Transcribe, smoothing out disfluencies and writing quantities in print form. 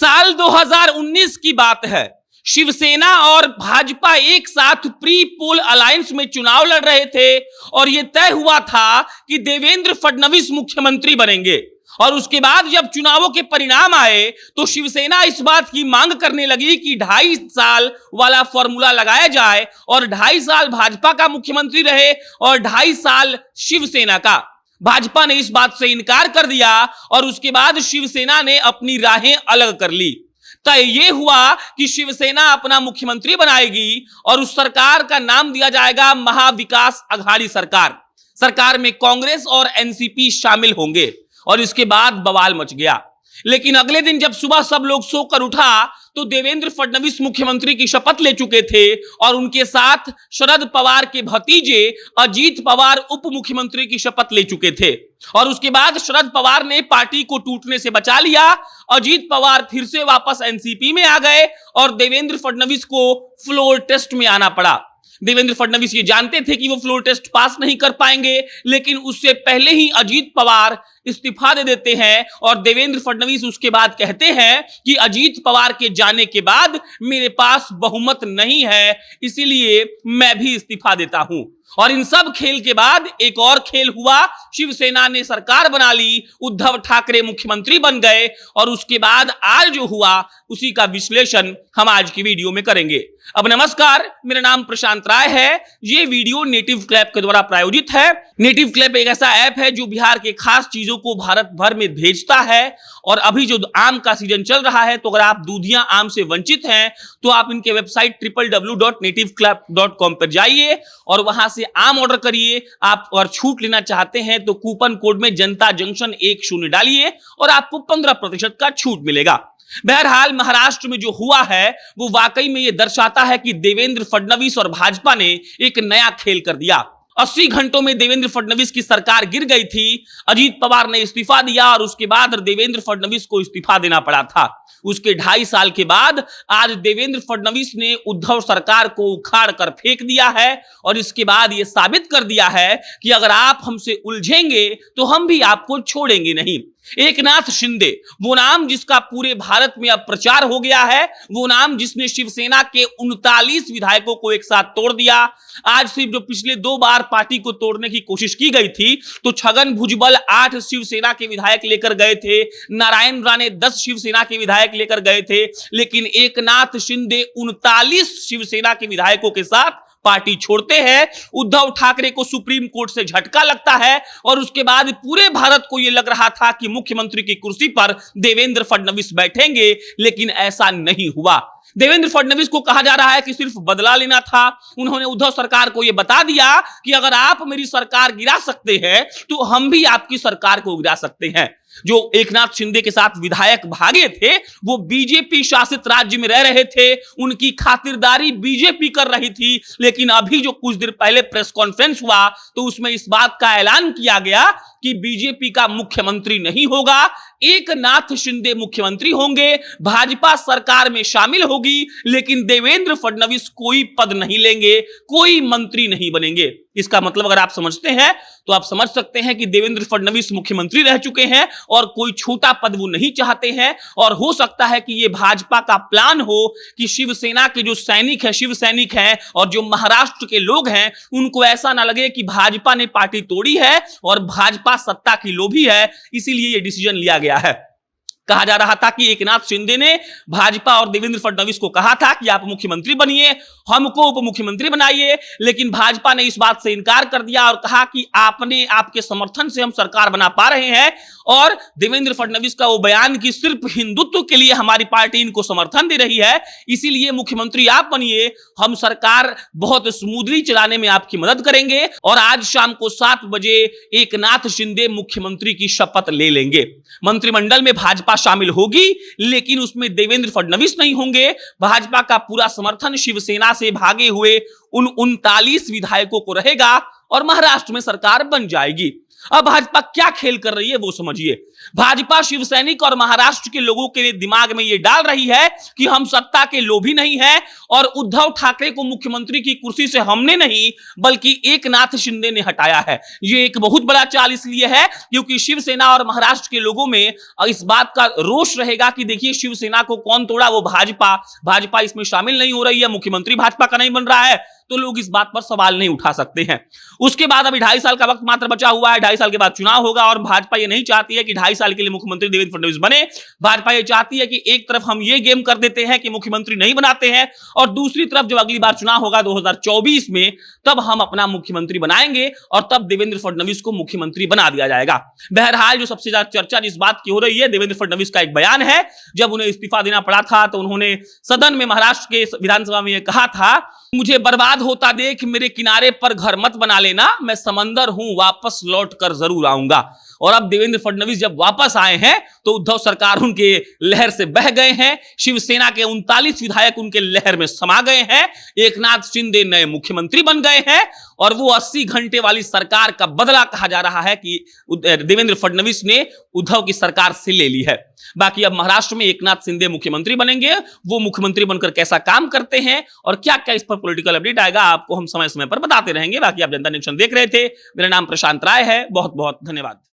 साल 2019 की बात है। शिवसेना और भाजपा एक साथ प्री पोल अलायंस में चुनाव लड़ रहे थे और यह तय हुआ था कि देवेंद्र फडणवीस मुख्यमंत्री बनेंगे। और उसके बाद जब चुनावों के परिणाम आए तो शिवसेना इस बात की मांग करने लगी कि 2.5 साल वाला फॉर्मूला लगाया जाए और 2.5 साल भाजपा का मुख्यमंत्री रहे और 2.5 साल शिवसेना का। भाजपा ने इस बात से इनकार कर दिया और उसके बाद शिवसेना ने अपनी राहें अलग कर ली। तय यह हुआ कि शिवसेना अपना मुख्यमंत्री बनाएगी और उस सरकार का नाम दिया जाएगा महाविकास आघाड़ी सरकार। सरकार में कांग्रेस और एनसीपी शामिल होंगे और इसके बाद बवाल मच गया। लेकिन अगले दिन जब सुबह सब लोग सोकर उठा तो देवेंद्र फडणवीस मुख्यमंत्री की शपथ ले चुके थे और उनके साथ शरद पवार के भतीजे अजीत पवार उप मुख्यमंत्री की शपथ ले चुके थे। और उसके बाद शरद पवार ने पार्टी को टूटने से बचा लिया। अजीत पवार फिर से वापस एनसीपी में आ गए और देवेंद्र फडणवीस को फ्लोर टेस्ट में आना पड़ा। देवेंद्र फडणवीस ये जानते थे कि वो फ्लोर टेस्ट पास नहीं कर पाएंगे, लेकिन उससे पहले ही अजीत पवार इस्तीफा दे देते हैं और देवेंद्र फडणवीस उसके बाद कहते हैं कि अजीत पवार के जाने के बाद मेरे पास बहुमत नहीं है, इसीलिए मैं भी इस्तीफा देता हूं। और इन सब खेल के बाद एक और खेल हुआ। शिवसेना ने सरकार बना ली, उद्धव ठाकरे मुख्यमंत्री बन गए और उसके बाद आज जो हुआ उसी का विश्लेषण हम आज की वीडियो में करेंगे। अब नमस्कार, मेरा नाम प्रशांत राय है। ये वीडियो नेटिव क्लैब के द्वारा प्रायोजित है। नेटिव क्लैब एक ऐसा ऐप है जो बिहार के खास चीजों को भारत भर में भेजता है। और अभी जो आम का सीजन चल रहा है, तो अगर आप दूधिया आम से वंचित हैं तो आप इनके वेबसाइट www.nativeclub.com पर जाइए और वहां से आम ऑर्डर करिए। आप अगर छूट लेना चाहते हैं तो कूपन कोड में जनता जंक्शन 10 डालिए और आपको 15% का छूट मिलेगा। बहरहाल महाराष्ट्र में जो हुआ है वो वाकई में ये दर्शाता है कि देवेंद्र फडणवीस और भाजपा ने एक नया खेल कर दिया। 80 घंटों में देवेंद्र फडणवीस की सरकार गिर गई थी। अजीत पवार ने इस्तीफा दिया और उसके बाद देवेंद्र फडणवीस को इस्तीफा देना पड़ा था। उसके 2.5 साल के बाद आज देवेंद्र फडणवीस ने उद्धव सरकार को उखाड़ कर फेंक दिया है और इसके बाद यह साबित कर दिया है कि अगर आप हमसे उलझेंगे तो हम भी आपको छोड़ेंगे नहीं। एकनाथ शिंदे, वो नाम जिसका पूरे भारत में अब प्रचार हो गया है, वो नाम जिसने शिवसेना के 39 विधायकों को एक साथ तोड़ दिया। आज सिर्फ जो पिछले 2 बार पार्टी को तोड़ने की कोशिश की गई थी तो छगन भुजबल 8 शिवसेना के विधायक लेकर गए थे, नारायण राणे 10 शिवसेना के विधायक लेकर गए थे, लेकिन एकनाथ शिंदे 39 शिवसेना के विधायकों के साथ पार्टी छोड़ते हैं। उद्धव ठाकरे को सुप्रीम कोर्ट से झटका लगता है और उसके बाद पूरे भारत को यह लग रहा था कि मुख्यमंत्री की कुर्सी पर देवेंद्र फडणवीस बैठेंगे, लेकिन ऐसा नहीं हुआ। देवेंद्र फडणवीस को कहा जा रहा है कि सिर्फ बदला लेना था। उन्होंने उद्धव सरकार को यह बता दिया कि अगर आप मेरी सरकार गिरा सकते हैं तो हम भी आपकी सरकार को गिरा सकते हैं। जो एकनाथ शिंदे के साथ विधायक भागे थे वो बीजेपी शासित राज्य में रह रहे थे, उनकी खातिरदारी बीजेपी कर रही थी। लेकिन अभी जो कुछ देर पहले प्रेस कॉन्फ्रेंस हुआ तो उसमें इस बात का ऐलान किया गया कि बीजेपी का मुख्यमंत्री नहीं होगा, एकनाथ शिंदे मुख्यमंत्री होंगे, भाजपा सरकार में शामिल होगी, लेकिन देवेंद्र फडणवीस कोई पद नहीं लेंगे, कोई मंत्री नहीं बनेंगे। इसका मतलब अगर आप समझते हैं तो आप समझ सकते हैं कि देवेंद्र फडणवीस मुख्यमंत्री रह चुके हैं और कोई छोटा पद वो नहीं चाहते हैं। और हो सकता है कि ये भाजपा का प्लान हो कि शिवसेना के जो सैनिक है, शिव सैनिक हैं और जो महाराष्ट्र के लोग हैं, उनको ऐसा ना लगे कि भाजपा ने पार्टी तोड़ी है और भाजपा सत्ता की लोभी है, इसीलिए ये डिसीजन लिया गया है। कहा जा रहा था कि एकनाथ शिंदे ने भाजपा और देवेंद्र फडणवीस को कहा था कि आप मुख्यमंत्री बनिए, हमको उप मुख्यमंत्री बनाइए, लेकिन भाजपा ने इस बात से इनकार कर दिया और कहा कि आपके समर्थन से हम सरकार बना पा रहे हैं। और देवेंद्र फडणवीस का वो बयान कि सिर्फ हिंदुत्व के लिए हमारी पार्टी इनको समर्थन दे रही है, इसीलिए मुख्यमंत्री आप बनिए, हम सरकार बहुत स्मूथली चलाने में आपकी मदद करेंगे। और आज शाम को 7 बजे एकनाथ शिंदे मुख्यमंत्री की शपथ ले लेंगे। मंत्रिमंडल में भाजपा शामिल होगी, लेकिन उसमें देवेंद्र फडणवीस नहीं होंगे। भाजपा का पूरा समर्थन शिवसेना से भागे हुए उन 39 विधायकों को रहेगा और महाराष्ट्र में सरकार बन जाएगी। अब भाजपा क्या खेल कर रही है वो समझिए। भाजपा शिवसैनिक और महाराष्ट्र के लोगों के दिमाग में यह डाल रही है कि हम सत्ता के लोभी नहीं है और उद्धव ठाकरे को मुख्यमंत्री की कुर्सी से हमने नहीं बल्कि एकनाथ शिंदे ने हटाया है। यह एक बहुत बड़ा चाल इसलिए है क्योंकि शिवसेना और महाराष्ट्र के लोगों में इस बात का रोष रहेगा कि देखिए शिवसेना को कौन तोड़ा, वो भाजपा इसमें शामिल नहीं हो रही है, मुख्यमंत्री भाजपा का नहीं बन रहा है, तो लोग इस बात पर सवाल नहीं उठा सकते हैं। उसके बाद अभी 2.5 साल का वक्त मात्र बचा हुआ है, 2.5 साल के बाद चुनाव होगा और भाजपा ये नहीं चाहती है कि 2.5 साल के लिए मुख्यमंत्री देवेंद्र फडणवीस बने। भाजपा ये चाहती है कि एक तरफ हम ये गेम कर देते हैं कि मुख्यमंत्री नहीं बनाते हैं और दूसरी तरफ जब अगली बार चुनाव होगा 2024 में तब हम अपना मुख्यमंत्री बनाएंगे और तब देवेंद्र फडणवीस को मुख्यमंत्री बना दिया जाएगा। बहरहाल जो सबसे ज्यादा चर्चा जिस बात की हो रही है, देवेंद्र फडणवीस का एक बयान है। जब उन्हें इस्तीफा देना पड़ा था तो उन्होंने सदन में महाराष्ट्र के विधानसभा में यह कहा था, मुझे बर्बाद होता देख मेरे किनारे पर घर मत बना लेना, मैं समंदर हूं, वापस लौट कर जरूर आऊंगा। और अब देवेंद्र फडणवीस जब वापस आए हैं तो उद्धव सरकार उनके लहर से बह गए हैं, शिवसेना के 39 विधायक उनके लहर में समा गए हैं, एकनाथ शिंदे नए मुख्यमंत्री बन गए हैं और वो 80 घंटे वाली सरकार का बदला कहा जा रहा है कि देवेंद्र फडणवीस ने उद्धव की सरकार से ले ली है। बाकी अब महाराष्ट्र में एकनाथ शिंदे मुख्यमंत्री बनेंगे, वो मुख्यमंत्री बनकर कैसा काम करते हैं और क्या क्या इस पर पॉलिटिकल अपडेट आएगा आपको हम समय समय पर बताते रहेंगे। बाकी आप जनता नेशन देख रहे थे, मेरा नाम प्रशांत राय है, बहुत बहुत धन्यवाद।